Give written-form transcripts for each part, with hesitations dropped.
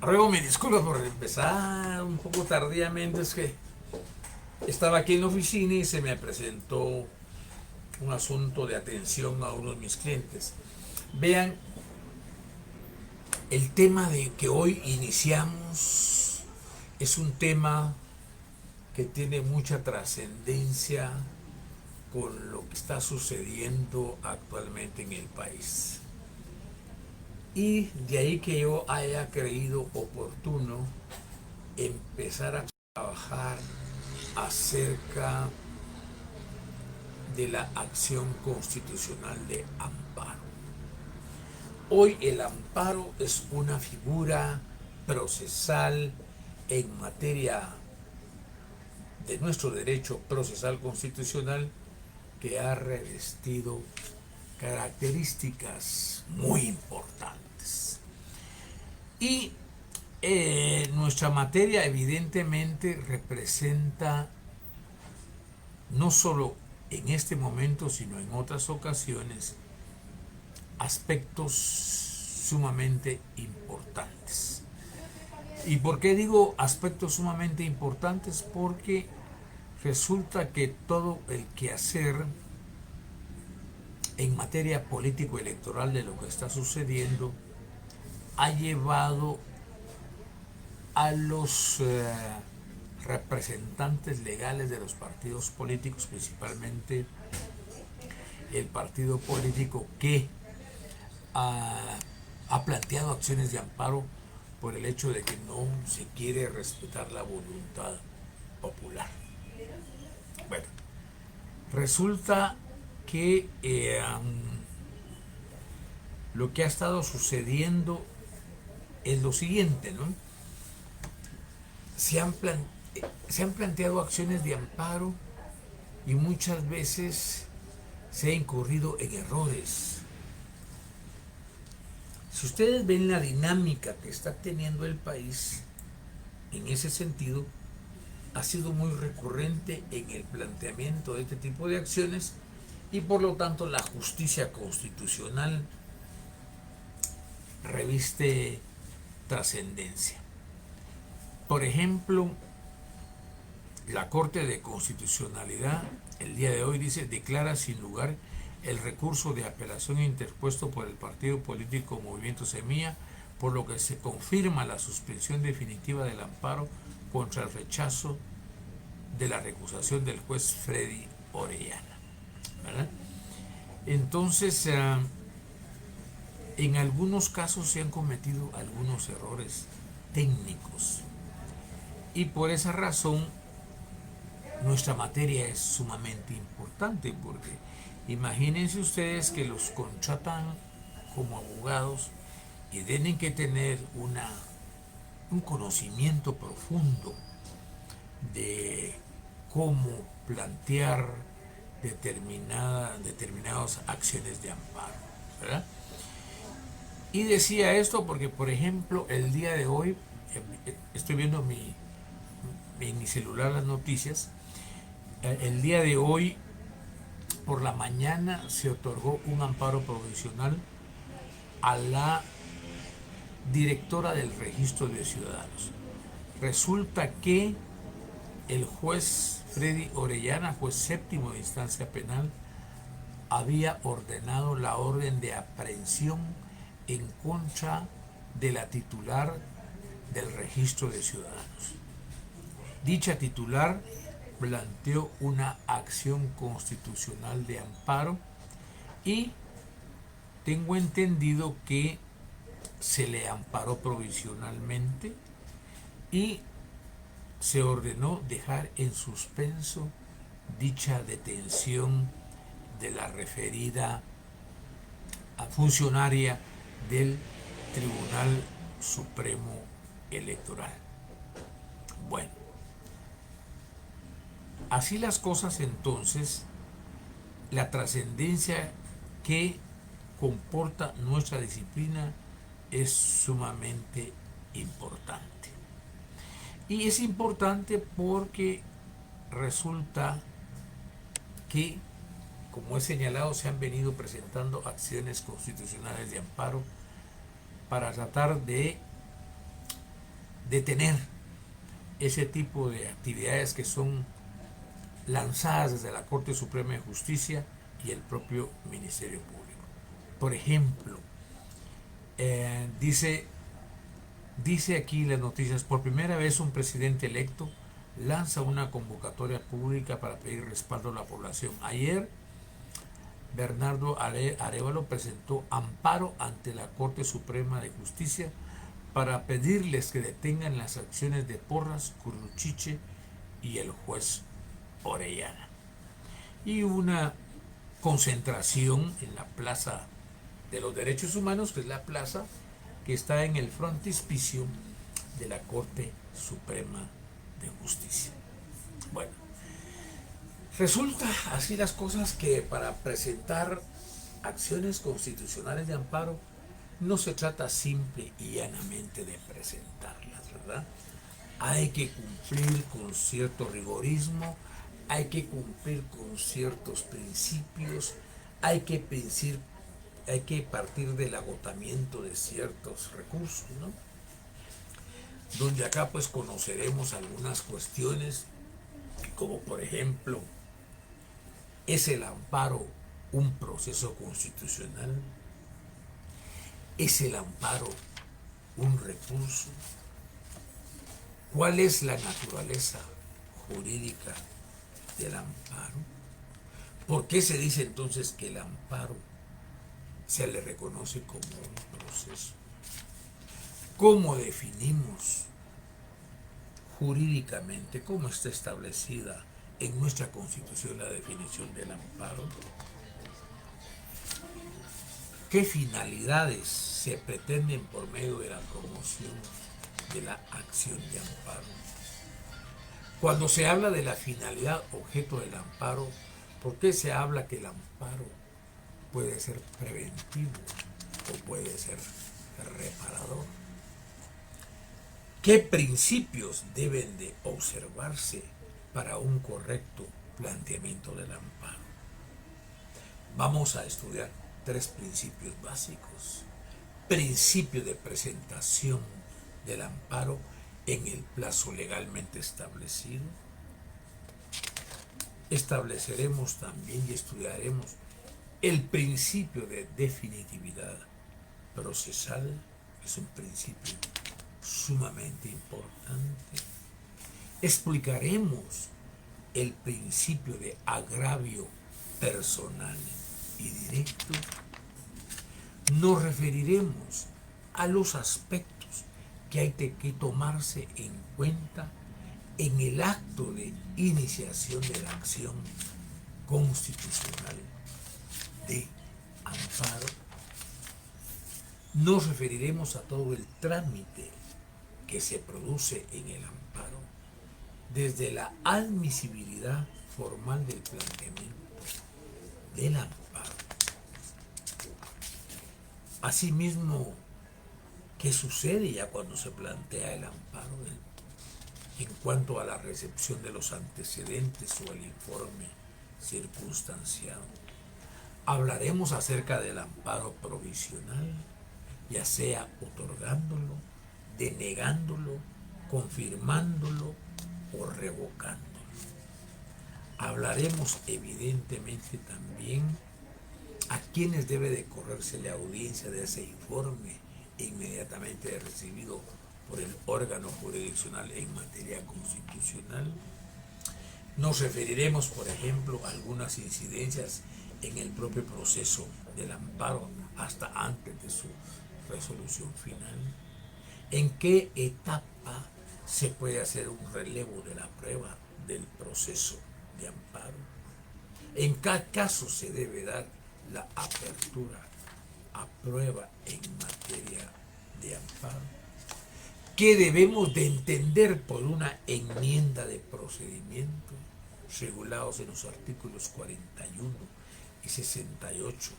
Ruego mi disculpas por empezar un poco tardíamente, es que estaba aquí en la oficina y se me presentó un asunto de atención a uno de mis clientes. Vean, el tema de que hoy iniciamos es un tema que tiene mucha trascendencia con lo que está sucediendo actualmente en el país. Y de ahí que yo haya creído oportuno empezar a trabajar acerca de la acción constitucional de amparo. Hoy el amparo es una figura procesal en materia de nuestro derecho procesal constitucional que ha revestido características muy importantes. Y nuestra materia evidentemente representa no solo en este momento, sino en otras ocasiones, aspectos sumamente importantes. ¿Y por qué digo aspectos sumamente importantes? Porque resulta que todo el quehacer en materia político-electoral de lo que está sucediendo ha llevado a los representantes legales de los partidos políticos, principalmente el partido político que ha planteado acciones de amparo por el hecho de que no se quiere respetar la voluntad popular. Bueno, resulta que lo que ha estado sucediendo es lo siguiente, ¿no? Se han, plan se han planteado acciones de amparo y muchas veces se ha incurrido en errores. Si ustedes ven la dinámica que está teniendo el país en ese sentido, ha sido muy recurrente en el planteamiento de este tipo de acciones y por lo tanto la justicia constitucional reviste trascendencia. Por ejemplo, la Corte de Constitucionalidad el día de hoy dice: declara sin lugar el recurso de apelación interpuesto por el partido político Movimiento Semilla, por lo que se confirma la suspensión definitiva del amparo contra el rechazo de la recusación del juez Freddy Orellana, ¿verdad? Entonces, en algunos casos se han cometido algunos errores técnicos y por esa razón nuestra materia es sumamente importante, porque imagínense ustedes que los contratan como abogados y tienen que tener un conocimiento profundo de cómo plantear determinadas acciones de amparo, ¿verdad? Y decía esto porque, por ejemplo, el día de hoy, estoy viendo en mi celular las noticias. El día de hoy por la mañana se otorgó un amparo provisional a la directora del Registro de Ciudadanos. Resulta que el juez Freddy Orellana, juez séptimo de instancia penal, había ordenado la orden de aprehensión en contra de la titular del Registro de Ciudadanos. Dicha titular planteó una acción constitucional de amparo y tengo entendido que se le amparó provisionalmente y se ordenó dejar en suspenso dicha detención de la referida funcionaria del Tribunal Supremo Electoral. Bueno, así las cosas, entonces, la trascendencia que comporta nuestra disciplina es sumamente importante. Y es importante porque resulta que, como he señalado, se han venido presentando acciones constitucionales de amparo para tratar de detener ese tipo de actividades que son lanzadas desde la Corte Suprema de Justicia y el propio Ministerio Público. Por ejemplo, dice aquí las noticias: por primera vez un presidente electo lanza una convocatoria pública para pedir respaldo a la población. Ayer Bernardo Arévalo presentó amparo ante la Corte Suprema de Justicia para pedirles que detengan las acciones de Porras, Curruchiche y el juez Orellana. Y una concentración en la Plaza de los Derechos Humanos, que es la plaza que está en el frontispicio de la Corte Suprema de Justicia. Bueno, resulta así las cosas que para presentar acciones constitucionales de amparo no se trata simple y llanamente de presentarlas, ¿verdad? Hay que cumplir con cierto rigorismo, hay que cumplir con ciertos principios, hay que partir del agotamiento de ciertos recursos, ¿no? Donde acá pues conoceremos algunas cuestiones, como por ejemplo, ¿es el amparo un proceso constitucional? ¿Es el amparo un recurso? ¿Cuál es la naturaleza jurídica del amparo? ¿Por qué se dice entonces que el amparo se le reconoce como un proceso? ¿Cómo definimos jurídicamente, cómo está establecida en nuestra Constitución la definición del amparo? ¿Qué finalidades se pretenden por medio de la promoción de la acción de amparo? Cuando se habla de la finalidad objeto del amparo, ¿por qué se habla que el amparo puede ser preventivo o puede ser reparador? ¿Qué principios deben de observarse para un correcto planteamiento del amparo? Vamos a estudiar 3 principios básicos. Principio de presentación del amparo en el plazo legalmente establecido. Estableceremos también y estudiaremos el principio de definitividad procesal, que es un principio sumamente importante. Explicaremos el principio de agravio personal y directo. Nos referiremos a los aspectos que hay que tomarse en cuenta en el acto de iniciación de la acción constitucional de amparo. Nos referiremos a todo el trámite que se produce en el amparo, desde la admisibilidad formal del planteamiento del amparo. Asimismo, ¿qué sucede ya cuando se plantea el amparo en cuanto a la recepción de los antecedentes o el informe circunstanciado? Hablaremos acerca del amparo provisional, ya sea otorgándolo, denegándolo, confirmándolo o revocándolo. Hablaremos evidentemente también a quienes debe de correrse la audiencia de ese informe inmediatamente recibido por el órgano jurisdiccional en materia constitucional. Nos referiremos, por ejemplo, a algunas incidencias en el propio proceso del amparo hasta antes de su resolución final. ¿En qué etapa se puede hacer un relevo de la prueba del proceso de amparo? ¿En qué caso se debe dar la apertura a prueba en materia de amparo? ¿Qué debemos de entender por una enmienda de procedimiento regulados en los artículos 41 y 68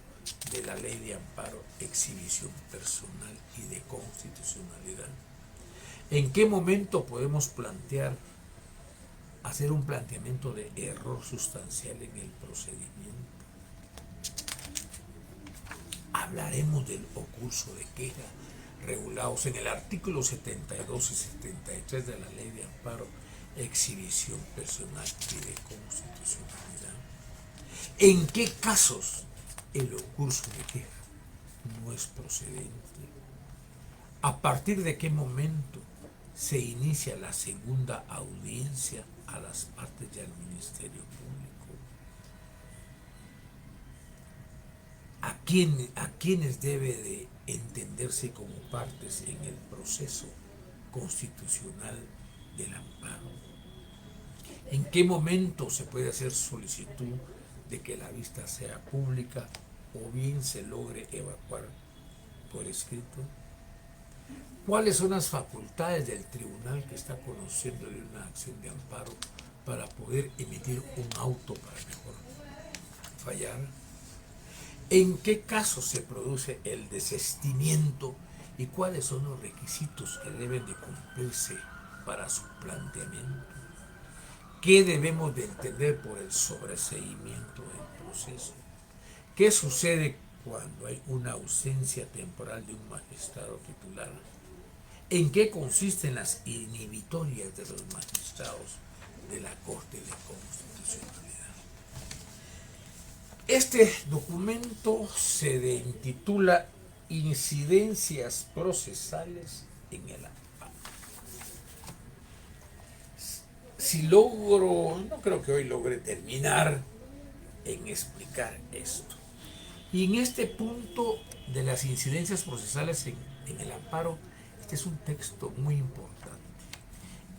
de la Ley de Amparo, Exhibición Personal y de Constitucionalidad? ¿En qué momento podemos hacer un planteamiento de error sustancial en el procedimiento? Hablaremos del ocurso de queja regulados en el artículo 72 y 73 de la Ley de Amparo, exhibición personal y de constitucionalidad. ¿En qué casos el recurso de queja no es procedente? ¿A partir de qué momento se inicia la segunda audiencia a las partes y al Ministerio Público? ¿A quiénes debe de entenderse como partes en el proceso constitucional del amparo? ¿En qué momento se puede hacer solicitud de que la vista sea pública o bien se logre evacuar por escrito? ¿Cuáles son las facultades del tribunal que está conociendo de una acción de amparo para poder emitir un auto para mejor fallar? ¿En qué caso se produce el desistimiento y cuáles son los requisitos que deben de cumplirse para su planteamiento? ¿Qué debemos de entender por el sobreseimiento del proceso? ¿Qué sucede cuando hay una ausencia temporal de un magistrado titular? ¿En qué consisten las inhibitorias de los magistrados de la Corte de Constitucionalidad? Este documento se intitula Incidencias procesales en el amparo. Si logro, no creo que hoy logre terminar en explicar esto. Y en este punto de las incidencias procesales en el amparo, este es un texto muy importante.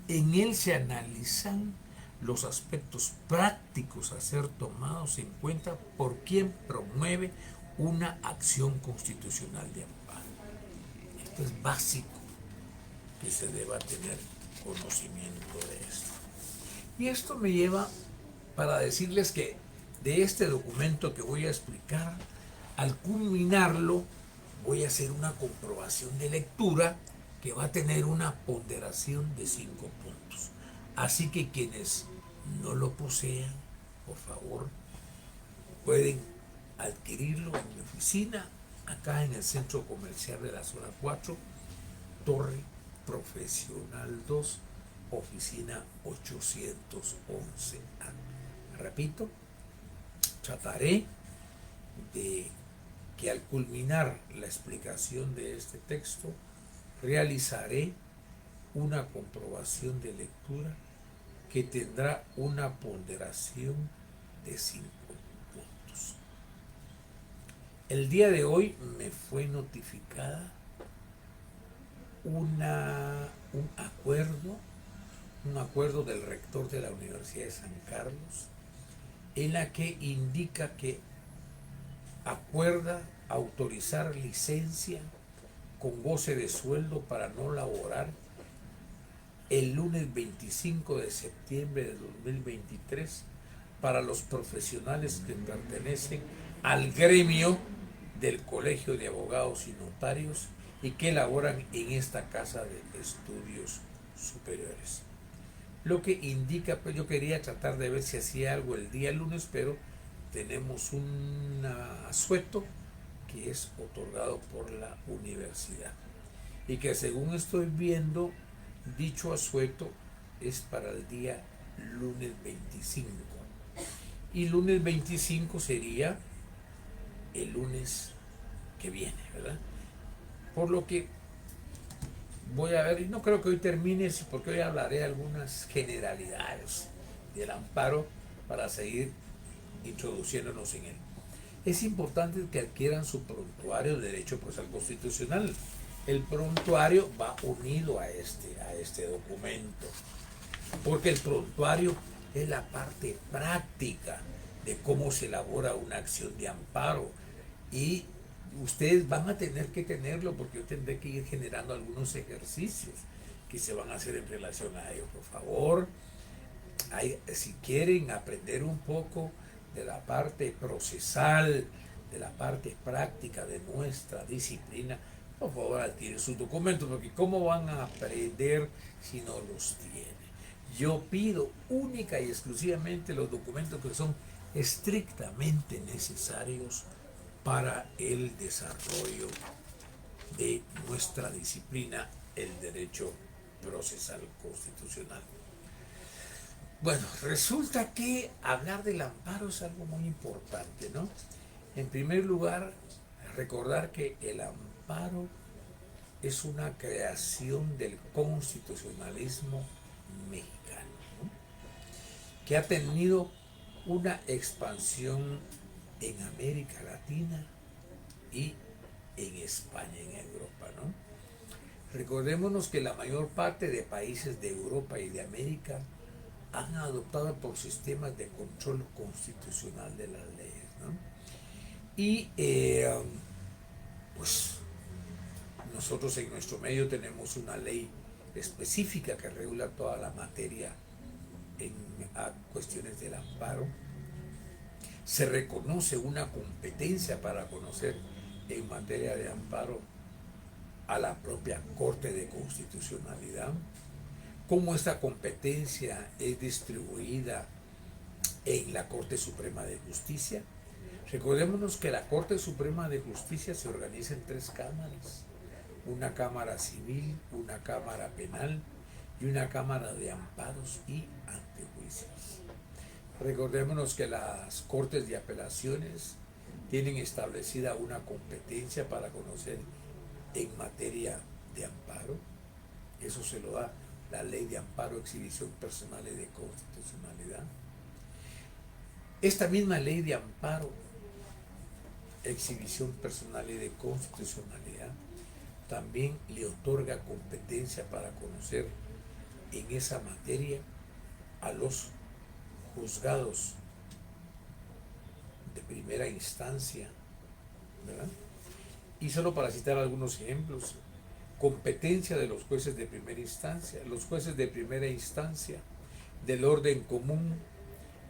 En él se analizan los aspectos prácticos a ser tomados en cuenta por quien promueve una acción constitucional de amparo. Esto es básico que se deba tener conocimiento de esto. Y esto me lleva para decirles que de este documento que voy a explicar, al culminarlo, voy a hacer una comprobación de lectura que va a tener una ponderación de 5 puntos. Así que quienes no lo posean, por favor, pueden adquirirlo en mi oficina, acá en el Centro Comercial de la Zona 4, Torre Profesional 2, oficina 811A. Repito, trataré de que al culminar la explicación de este texto, realizaré una comprobación de lectura que tendrá una ponderación de 5 puntos. El día de hoy me fue notificada un acuerdo del rector de la Universidad de San Carlos, en la que indica que acuerda autorizar licencia con goce de sueldo para no laborar el lunes 25 de septiembre de 2023 para los profesionales que pertenecen al gremio del Colegio de Abogados y Notarios y que laboran en esta casa de estudios superiores. Lo que indica, pues yo quería tratar de ver si hacía algo el día lunes, pero tenemos un asueto que es otorgado por la universidad y que según estoy viendo, dicho asueto es para el día lunes 25 y lunes 25 sería el lunes que viene, ¿verdad? Por lo que voy a ver, y no creo que hoy termine porque hoy hablaré algunas generalidades del amparo para seguir introduciéndonos en él. Es importante que adquieran su prontuario de derecho procesal constitucional. El prontuario va unido a este documento, porque el prontuario es la parte práctica de cómo se elabora una acción de amparo y ustedes van a tener que tenerlo porque yo tendré que ir generando algunos ejercicios que se van a hacer en relación a ello. Por favor, si quieren aprender un poco de la parte procesal, de la parte práctica de nuestra disciplina, por favor adquieren sus documentos, porque ¿cómo van a aprender si no los tienen? Yo pido única y exclusivamente los documentos que son estrictamente necesarios para el desarrollo de nuestra disciplina, el derecho procesal constitucional. Bueno, resulta que hablar del amparo es algo muy importante, ¿no? En primer lugar, recordar que el amparo es una creación del constitucionalismo mexicano, ¿no? Que ha tenido una expansión en América Latina y en España, en Europa, ¿no? Recordémonos que la mayor parte de países de Europa y de América han adoptado por sistemas de control constitucional de las leyes, ¿no? Y pues nosotros en nuestro medio tenemos una ley específica que regula toda la materia en cuestiones del amparo. Se reconoce una competencia para conocer en materia de amparo a la propia Corte de Constitucionalidad. Cómo esta competencia es distribuida en la Corte Suprema de Justicia. Recordémonos que la Corte Suprema de Justicia se organiza en 3 cámaras: una cámara civil, una cámara penal y una cámara de amparos y antejuicios. Recordémonos que las Cortes de Apelaciones tienen establecida una competencia para conocer en materia de amparo. Eso se lo da la Ley de Amparo, Exhibición Personal y de Constitucionalidad. Esta misma Ley de Amparo, Exhibición Personal y de Constitucionalidad también le otorga competencia para conocer en esa materia a los juzgados de primera instancia, ¿verdad? Y solo para citar algunos ejemplos: competencia de los jueces de primera instancia. Los jueces de primera instancia del orden común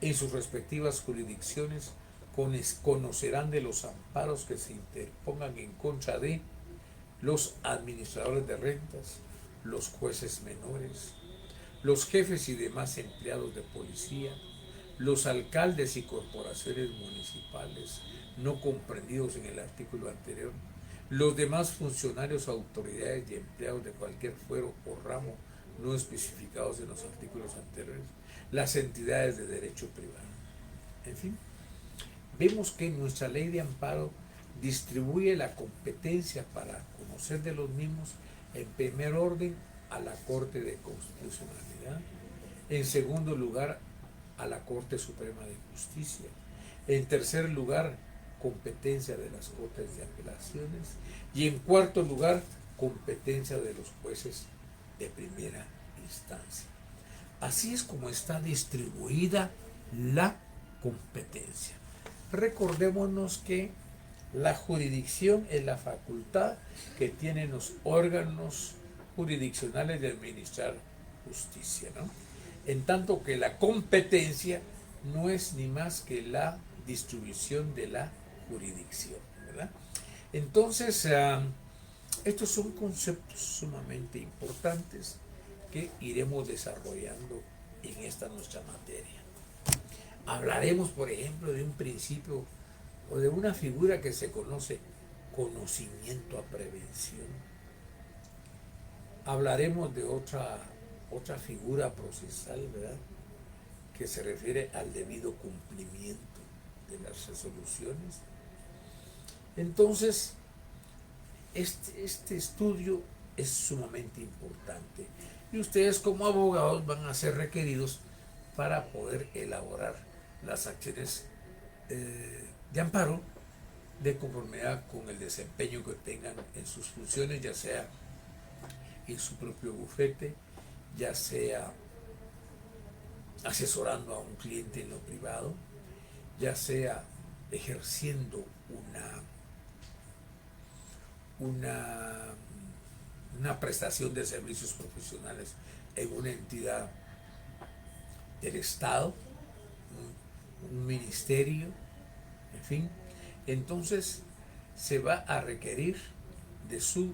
en sus respectivas jurisdicciones conocerán de los amparos que se interpongan en contra de los administradores de rentas, los jueces menores, los jefes y demás empleados de policía, los alcaldes y corporaciones municipales no comprendidos en el artículo anterior, los demás funcionarios, autoridades y empleados de cualquier fuero o ramo no especificados en los artículos anteriores, las entidades de derecho privado. En fin, vemos que nuestra ley de amparo distribuye la competencia para conocer de los mismos en primer orden a la Corte de Constitucionalidad, en segundo lugar a la Corte Suprema de Justicia, en tercer lugar competencia de las Cortes de Apelaciones y en cuarto lugar competencia de los jueces de primera instancia. Así es como está distribuida la competencia. Recordémonos que la jurisdicción es la facultad que tienen los órganos jurisdiccionales de administrar justicia, ¿no? En tanto que la competencia no es ni más que la distribución de la jurisdicción, ¿verdad? Entonces, estos son conceptos sumamente importantes que iremos desarrollando en esta nuestra materia. Hablaremos, por ejemplo, de un principio o de una figura que se conoce conocimiento a prevención. Hablaremos de otra figura procesal, ¿verdad?, que se refiere al debido cumplimiento de las resoluciones. Entonces, este estudio es sumamente importante y ustedes como abogados van a ser requeridos para poder elaborar las acciones de amparo de conformidad con el desempeño que tengan en sus funciones, ya sea en su propio bufete, ya sea asesorando a un cliente en lo privado, ya sea ejerciendo una prestación de servicios profesionales en una entidad del Estado, un ministerio, en fin. Entonces se va a requerir de su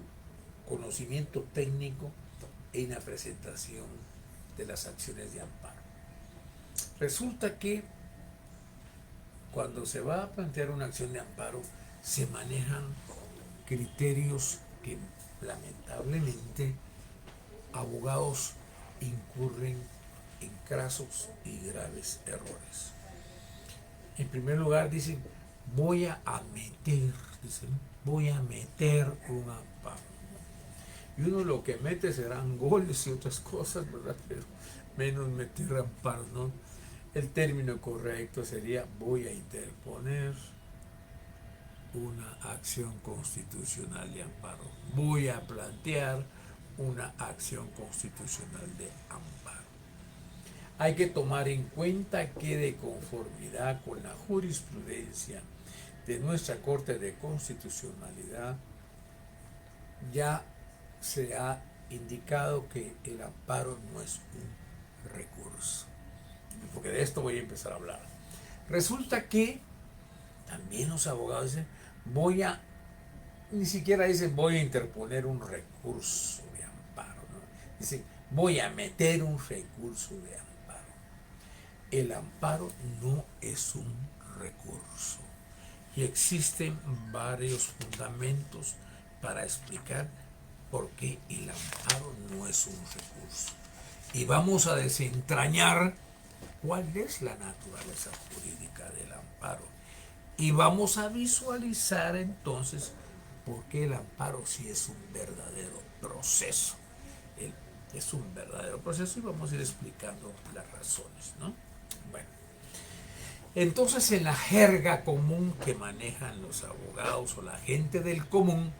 conocimiento técnico en la presentación de las acciones de amparo. Resulta que cuando se va a plantear una acción de amparo se manejan criterios que lamentablemente abogados incurren en crasos y graves errores. En primer lugar dicen, voy a meter un amparo. Y uno lo que mete serán goles y otras cosas, ¿verdad? Pero menos meter amparos, ¿no? El término correcto sería, voy a interponer una acción constitucional de amparo. Voy a plantear una acción constitucional de amparo. Hay que tomar en cuenta que de conformidad con la jurisprudencia de nuestra Corte de Constitucionalidad, ya se ha indicado que el amparo no es un recurso. Porque de esto voy a empezar a hablar. Resulta que también los abogados dicen, ni siquiera dicen voy a interponer un recurso de amparo, ¿no? Dicen, voy a meter un recurso de amparo. El amparo no es un recurso. Y existen varios fundamentos para explicar por qué el amparo no es un recurso. Y vamos a desentrañar cuál es la naturaleza jurídica del amparo. Y vamos a visualizar entonces por qué el amparo sí es un verdadero proceso. Es un verdadero proceso y vamos a ir explicando las razones, ¿no? Bueno, entonces en la jerga común que manejan los abogados o la gente del común,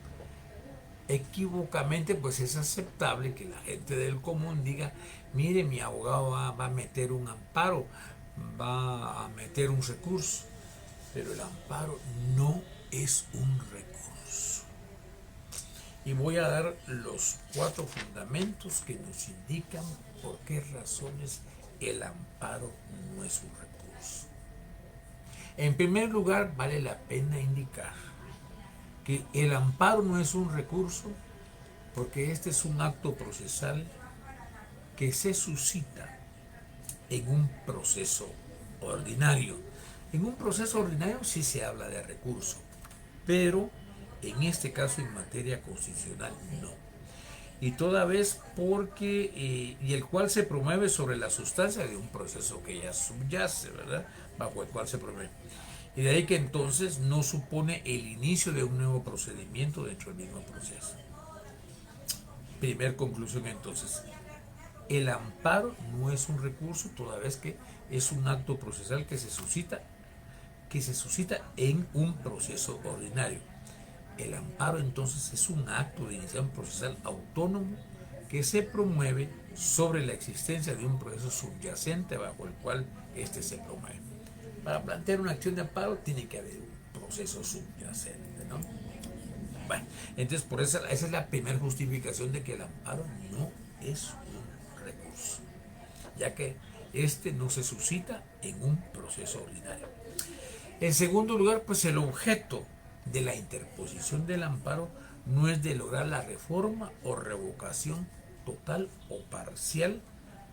equívocamente pues es aceptable que la gente del común diga, mire, mi abogado va a meter un amparo, va a meter un recurso, pero el amparo no es un recurso. Y voy a dar los 4 fundamentos que nos indican por qué razones el amparo no es un recurso. En primer lugar, vale la pena indicar que el amparo no es un recurso porque este es un acto procesal que se suscita en un proceso ordinario. En un proceso ordinario sí se habla de recurso, pero en este caso en materia constitucional no. Y toda vez porque, y el cual se promueve sobre la sustancia de un proceso que ya subyace, ¿verdad? Bajo el cual se promueve. Y de ahí que entonces no supone el inicio de un nuevo procedimiento dentro del mismo proceso. Primer conclusión entonces, el amparo no es un recurso toda vez que es un acto procesal que se suscita en un proceso ordinario. El amparo entonces es un acto de iniciación procesal autónomo que se promueve sobre la existencia de un proceso subyacente bajo el cual éste se promueve. Para plantear una acción de amparo tiene que haber un proceso subyacente, ¿no? Bueno, entonces por eso esa es la primera justificación de que el amparo no es un recurso, ya que este no se suscita en un proceso ordinario. En segundo lugar, pues el objeto de la interposición del amparo no es de lograr la reforma o revocación total o parcial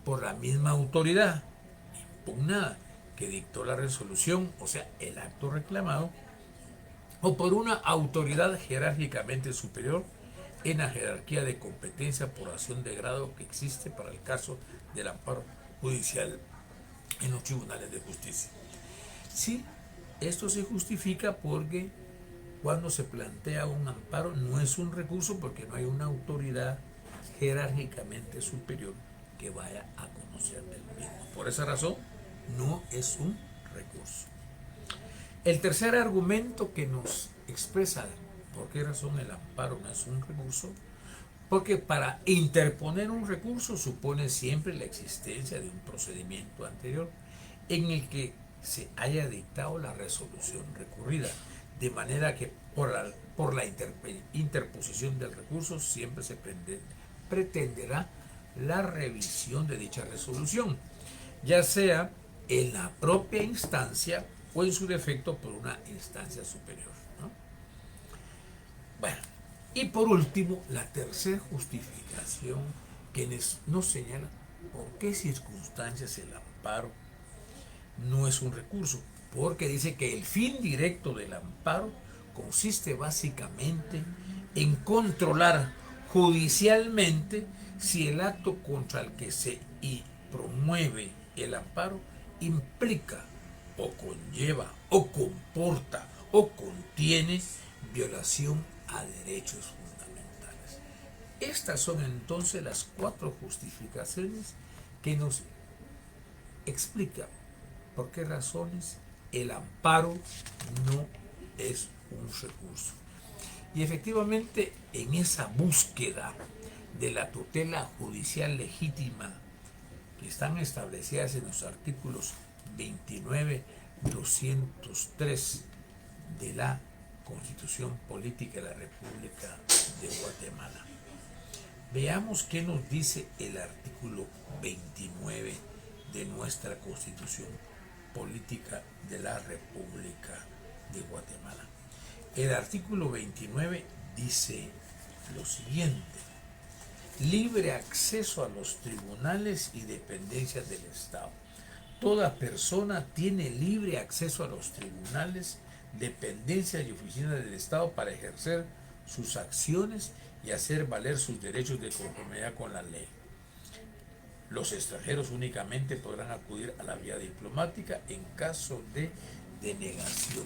por la misma autoridad impugnada que dictó la resolución, o sea, el acto reclamado, o por una autoridad jerárquicamente superior en la jerarquía de competencia por acción de grado que existe para el caso del amparo judicial en los tribunales de justicia. Sí, esto se justifica porque cuando se plantea un amparo no es un recurso porque no hay una autoridad jerárquicamente superior que vaya a conocer del mismo. Por esa razón, no es un recurso. El tercer argumento que nos expresa por qué razón el amparo no es un recurso, porque para interponer un recurso supone siempre la existencia de un procedimiento anterior en el que se haya dictado la resolución recurrida, de manera que por la interposición del recurso siempre se pretenderá la revisión de dicha resolución, ya sea en la propia instancia o en su defecto por una instancia superior, ¿no? Bueno, y por último, la tercera justificación que nos señala por qué circunstancias el amparo no es un recurso, porque dice que el fin directo del amparo consiste básicamente en controlar judicialmente si el acto contra el que se promueve el amparo implica o conlleva o comporta o contiene violación a derechos fundamentales. Estas son entonces las 4 justificaciones que nos explican por qué razones el amparo no es un recurso. Y efectivamente, en esa búsqueda de la tutela judicial legítima que están establecidas en los artículos 29, 203 de la Constitución Política de la República de Guatemala. Veamos qué nos dice el artículo 29 de nuestra Constitución Política de la República de Guatemala. El artículo 29 dice lo siguiente: libre acceso a los tribunales y dependencias del Estado. Toda persona tiene libre acceso a los tribunales, dependencias y oficinas del Estado para ejercer sus acciones y hacer valer sus derechos de conformidad con la ley. Los extranjeros únicamente podrán acudir a la vía diplomática en caso de denegación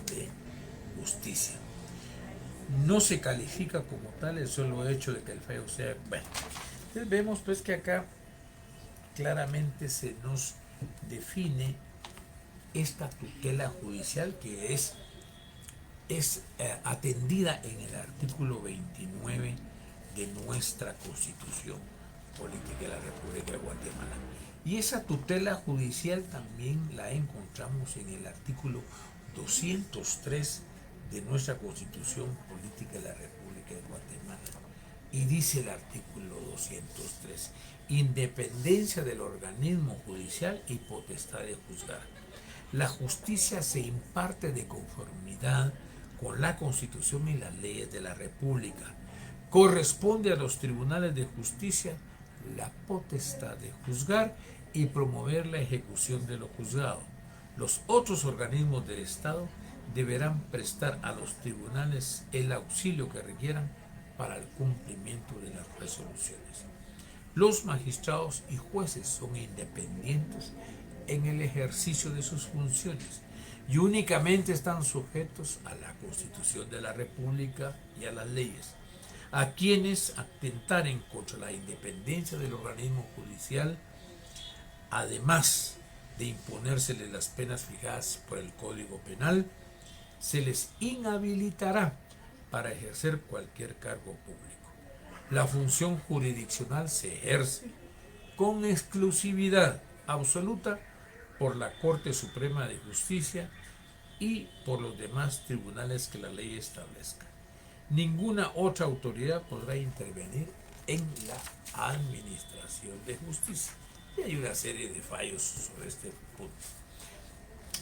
de justicia. No se califica como tal el solo hecho de que el fallo sea... Bueno, entonces vemos pues que acá claramente se nos define esta tutela judicial que es atendida en el artículo 29 de nuestra Constitución Política de la República de Guatemala. Y esa tutela judicial también la encontramos en el artículo 203 de nuestra Constitución Política de la República de Guatemala. Y dice el artículo 203, independencia del organismo judicial y potestad de juzgar. La justicia se imparte de conformidad con la Constitución y las leyes de la República. Corresponde a los tribunales de justicia la potestad de juzgar y promover la ejecución de lo juzgado. Los otros organismos del Estado deberán prestar a los tribunales el auxilio que requieran para el cumplimiento de las resoluciones. Los magistrados y jueces son independientes en el ejercicio de sus funciones y únicamente están sujetos a la Constitución de la República y a las leyes. A quienes atentaren contra la independencia del organismo judicial, además de imponérseles las penas fijadas por el Código Penal, se les inhabilitará para ejercer cualquier cargo público. La función jurisdiccional se ejerce con exclusividad absoluta por la Corte Suprema de Justicia y por los demás tribunales que la ley establezca. Ninguna otra autoridad podrá intervenir en la administración de justicia. Y hay una serie de fallos sobre este punto.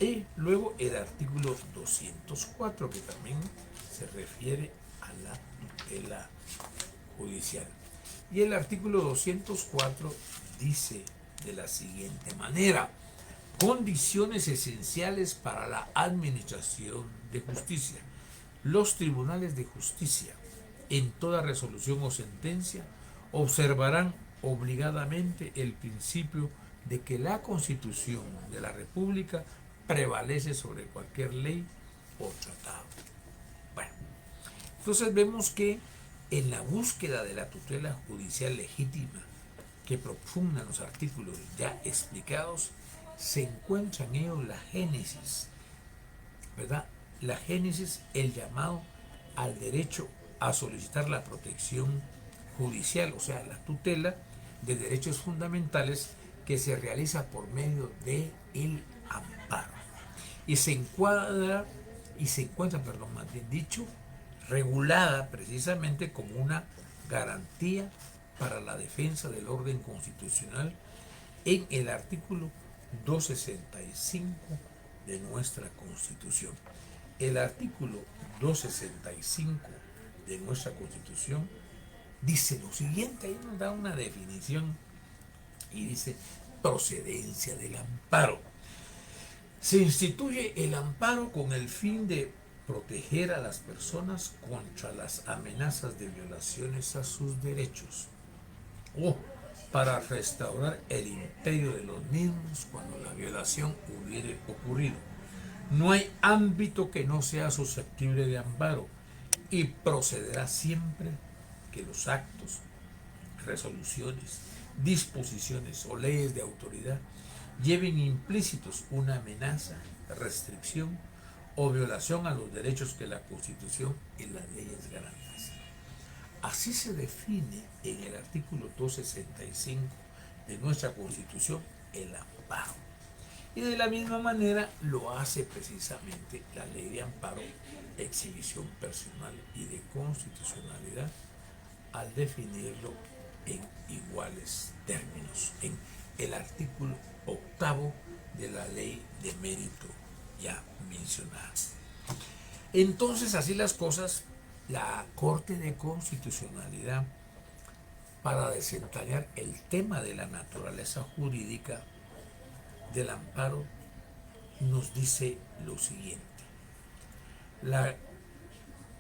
Y luego el artículo 204, que también se refiere a la tutela judicial. Y el artículo 204 dice de la siguiente manera: condiciones esenciales para la administración de justicia. Los tribunales de justicia, en toda resolución o sentencia, observarán obligadamente el principio de que la Constitución de la República prevalece sobre cualquier ley o tratado. Bueno, entonces vemos que en la búsqueda de la tutela judicial legítima que propugnan los artículos ya explicados, se encuentra en ellos la génesis, ¿verdad? La génesis, el llamado al derecho a solicitar la protección judicial, o sea, la tutela de derechos fundamentales que se realiza por medio de el amparo. Y se encuentra, más bien dicho, regulada precisamente como una garantía para la defensa del orden constitucional en el artículo 265 de nuestra Constitución. El artículo 265 de nuestra Constitución dice lo siguiente, ahí nos da una definición y dice: procedencia del amparo. Se instituye el amparo con el fin de proteger a las personas contra las amenazas de violaciones a sus derechos o para restaurar el imperio de los mismos cuando la violación hubiere ocurrido. No hay ámbito que no sea susceptible de amparo y procederá siempre que los actos, resoluciones, disposiciones o leyes de autoridad lleven implícitos una amenaza, restricción o violación a los derechos que la Constitución y las leyes garantizan. Así se define en el artículo 265 de nuestra Constitución el amparo. Y de la misma manera lo hace precisamente la Ley de Amparo, Exhibición Personal y de Constitucionalidad al definirlo en iguales términos, en el artículo 8 de la Ley de Mérito ya mencionada. Entonces, así las cosas, la Corte de Constitucionalidad, para desentrañar el tema de la naturaleza jurídica del amparo, nos dice lo siguiente.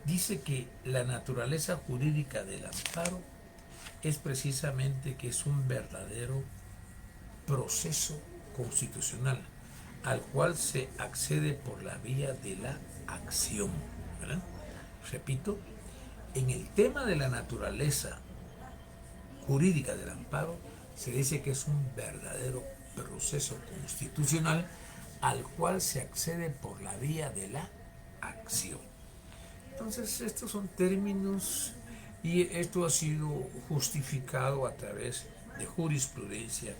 Dice que la naturaleza jurídica del amparo es precisamente que es un verdadero proceso constitucional al cual se accede por la vía de la acción, ¿verdad? Repito, en el tema de la naturaleza jurídica del amparo se dice que es un verdadero proceso constitucional al cual se accede por la vía de la acción. Entonces, estos son términos y esto ha sido justificado a través de jurisprudencia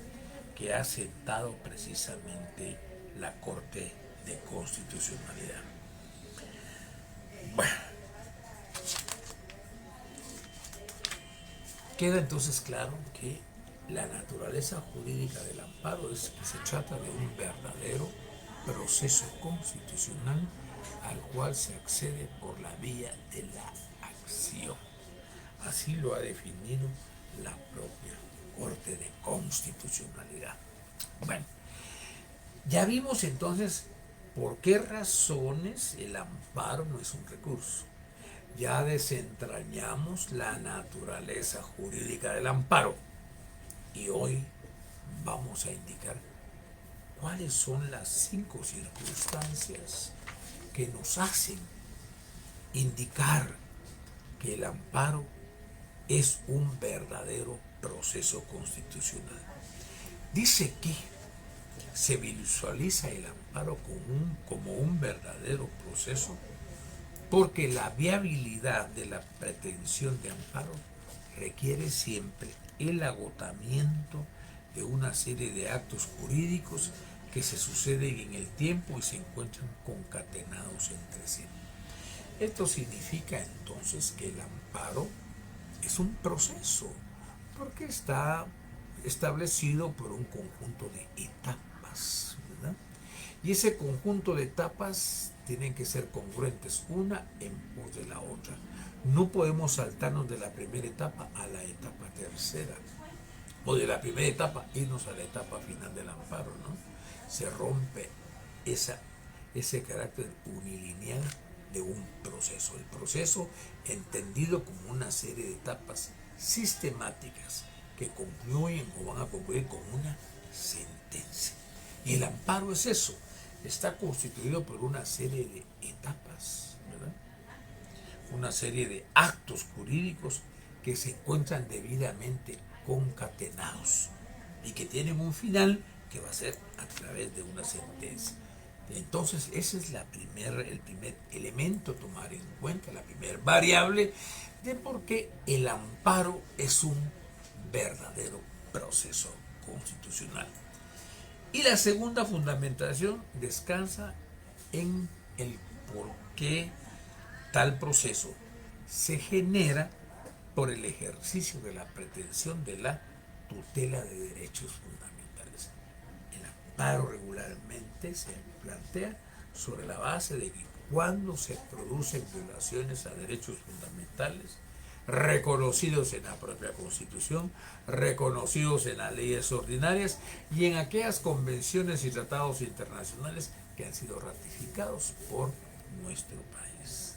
que ha sentado precisamente la Corte de Constitucionalidad. Bueno, queda entonces claro que la naturaleza jurídica del amparo es que se trata de un verdadero proceso constitucional al cual se accede por la vía de la acción. Así lo ha definido la propia Corte de Constitucionalidad. Bueno, ya vimos entonces por qué razones el amparo no es un recurso. Ya desentrañamos la naturaleza jurídica del amparo y hoy vamos a indicar cuáles son las 5 circunstancias que nos hacen indicar que el amparo es un verdadero proceso constitucional. Dice que se visualiza el amparo como un verdadero proceso porque la viabilidad de la pretensión de amparo requiere siempre el agotamiento de una serie de actos jurídicos que se suceden en el tiempo y se encuentran concatenados entre sí. Esto significa entonces que el amparo es un proceso porque está establecido por un conjunto de etapas, ¿verdad? Y ese conjunto de etapas tienen que ser congruentes una en pos de la otra. No podemos saltarnos de la primera etapa a la etapa tercera o de la primera etapa irnos a la etapa final del amparo, ¿no? Se rompe ese carácter unilineal de un proceso. El proceso entendido como una serie de etapas sistemáticas que concluyen o van a concluir con una sentencia. Y el amparo es eso, está constituido por una serie de etapas, ¿verdad? Una serie de actos jurídicos que se encuentran debidamente concatenados y que tienen un final que va a ser a través de una sentencia. Entonces, ese es el primer elemento a tomar en cuenta, la primera variable de por qué el amparo es un verdadero proceso constitucional. Y la segunda fundamentación descansa en el por qué tal proceso se genera por el ejercicio de la pretensión de la tutela de derechos fundamentales. El amparo regularmente se plantea sobre la base de que cuando se producen violaciones a derechos fundamentales reconocidos en la propia Constitución, reconocidos en las leyes ordinarias y en aquellas convenciones y tratados internacionales que han sido ratificados por nuestro país.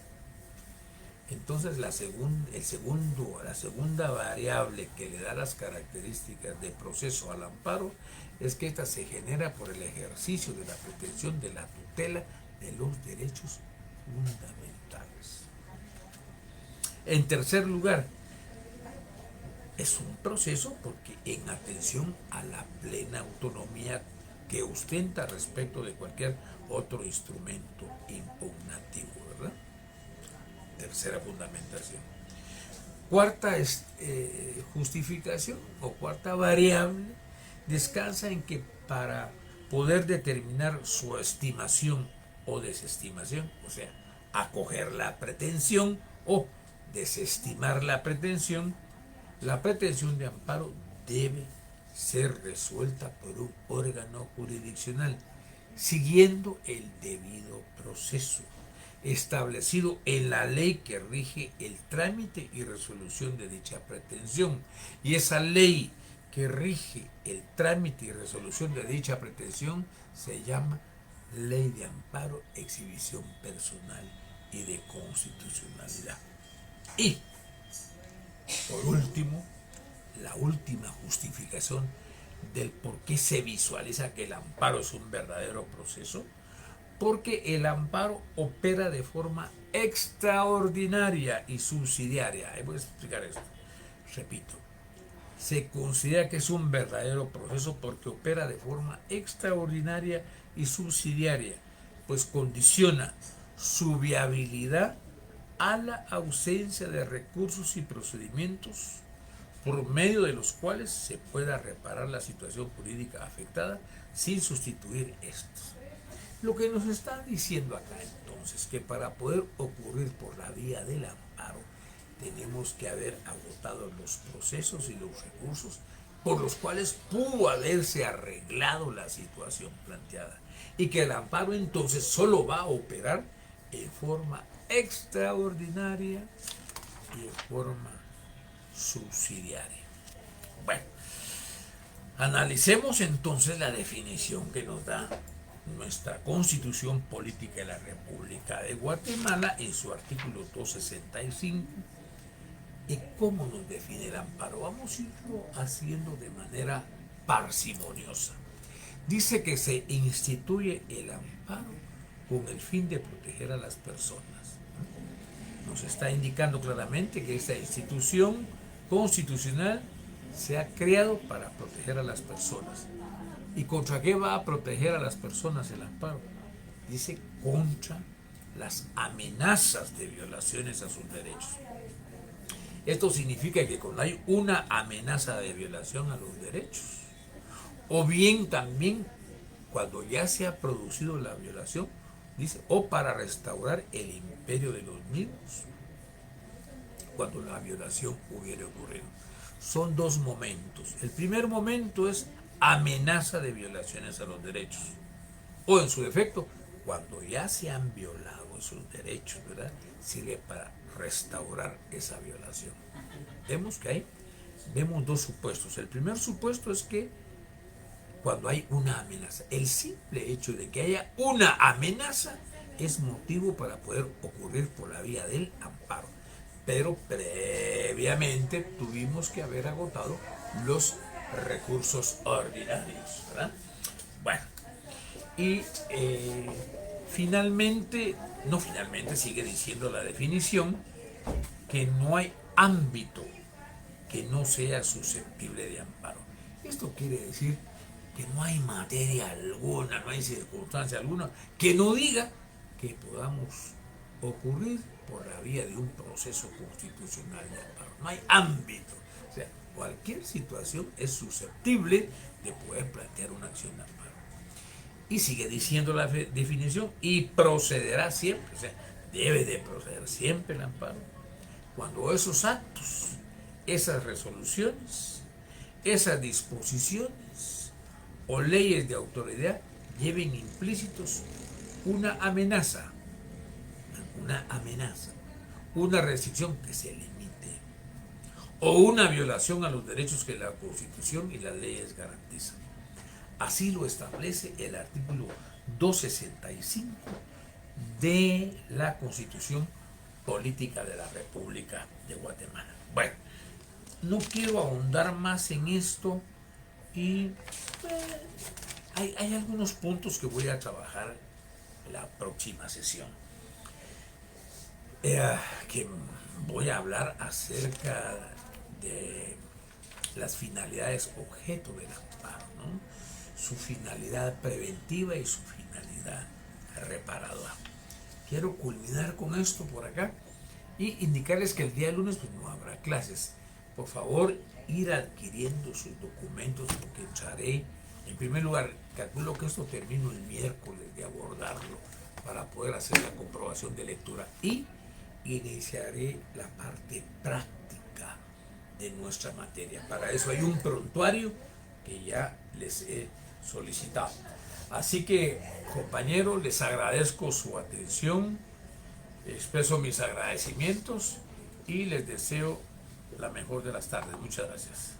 Entonces la segunda variable que le da las características de proceso al amparo es que ésta se genera por el ejercicio de la pretensión de la tutela de los derechos fundamentales. En tercer lugar, es un proceso porque en atención a la plena autonomía que ostenta respecto de cualquier otro instrumento impugnativo, ¿verdad? Tercera fundamentación. Cuarta justificación o cuarta variable descansa en que para poder determinar su estimación o desestimación, o sea, acoger la pretensión o desestimar la pretensión de amparo debe ser resuelta por un órgano jurisdiccional, siguiendo el debido proceso establecido en la ley que rige el trámite y resolución de dicha pretensión. Y esa ley que rige el trámite y resolución de dicha pretensión se llama Ley de Amparo, Exhibición Personal y de Constitucionalidad. Y, por último, la última justificación del por qué se visualiza que el amparo es un verdadero proceso, porque el amparo opera de forma extraordinaria y subsidiaria. Ahí voy a explicar esto. Repito, se considera que es un verdadero proceso porque opera de forma extraordinaria y subsidiaria, pues condiciona su viabilidad a la ausencia de recursos y procedimientos por medio de los cuales se pueda reparar la situación jurídica afectada sin sustituir estos. Lo que nos está diciendo acá entonces, que para poder ocurrir por la vía del amparo, tenemos que haber agotado los procesos y los recursos por los cuales pudo haberse arreglado la situación planteada. Y que el amparo entonces solo va a operar en forma extraordinaria y en forma subsidiaria. Bueno, analicemos entonces la definición que nos da nuestra Constitución Política de la República de Guatemala en su artículo 265. ¿Y cómo nos define el amparo? Vamos a irlo haciendo de manera parsimoniosa. Dice que se instituye el amparo con el fin de proteger a las personas. Nos está indicando claramente que esta institución constitucional se ha creado para proteger a las personas. ¿Y contra qué va a proteger a las personas el amparo? Dice contra las amenazas de violaciones a sus derechos. Esto significa que cuando hay una amenaza de violación a los derechos, o bien también cuando ya se ha producido la violación, dice, o para restaurar el imperio de los mismos, cuando la violación hubiera ocurrido. Son dos momentos. El primer momento es amenaza de violaciones a los derechos, o en su defecto, cuando ya se han violado esos derechos, ¿verdad? Sirve para restaurar esa violación. Vemos que ahí vemos dos supuestos. El primer supuesto es que cuando hay una amenaza, el simple hecho de que haya una amenaza es motivo para poder ocurrir por la vía del amparo. Pero previamente tuvimos que haber agotado los recursos ordinarios, ¿verdad? Bueno, y finalmente sigue diciendo la definición que no hay ámbito que no sea susceptible de amparo. Esto quiere decir que no hay materia alguna, no hay circunstancia alguna que no diga que podamos ocurrir por la vía de un proceso constitucional de amparo. No hay ámbito. O sea, cualquier situación es susceptible de poder plantear una acción de amparo. Y sigue diciendo la definición, y procederá siempre, o sea, debe de proceder siempre el amparo, cuando esos actos, esas resoluciones, esas disposiciones o leyes de autoridad lleven implícitos una amenaza, una restricción que se limite, o una violación a los derechos que la Constitución y las leyes garantizan. Así lo establece el artículo 265 de la Constitución Política de la República de Guatemala. Bueno, no quiero ahondar más en esto y hay algunos puntos que voy a trabajar en la próxima sesión. Que voy a hablar acerca de las finalidades objeto del amparo, ¿no? Su finalidad preventiva y su finalidad reparadora. Quiero culminar con esto por acá y indicarles que el día lunes pues, no habrá clases. Por favor, ir adquiriendo sus documentos porque entraré. En primer lugar, calculo que esto termino el miércoles de abordarlo para poder hacer la comprobación de lectura y iniciaré la parte práctica de nuestra materia. Para eso hay un prontuario que ya les he solicitado. Así que, compañeros, les agradezco su atención, expreso mis agradecimientos y les deseo la mejor de las tardes. Muchas gracias.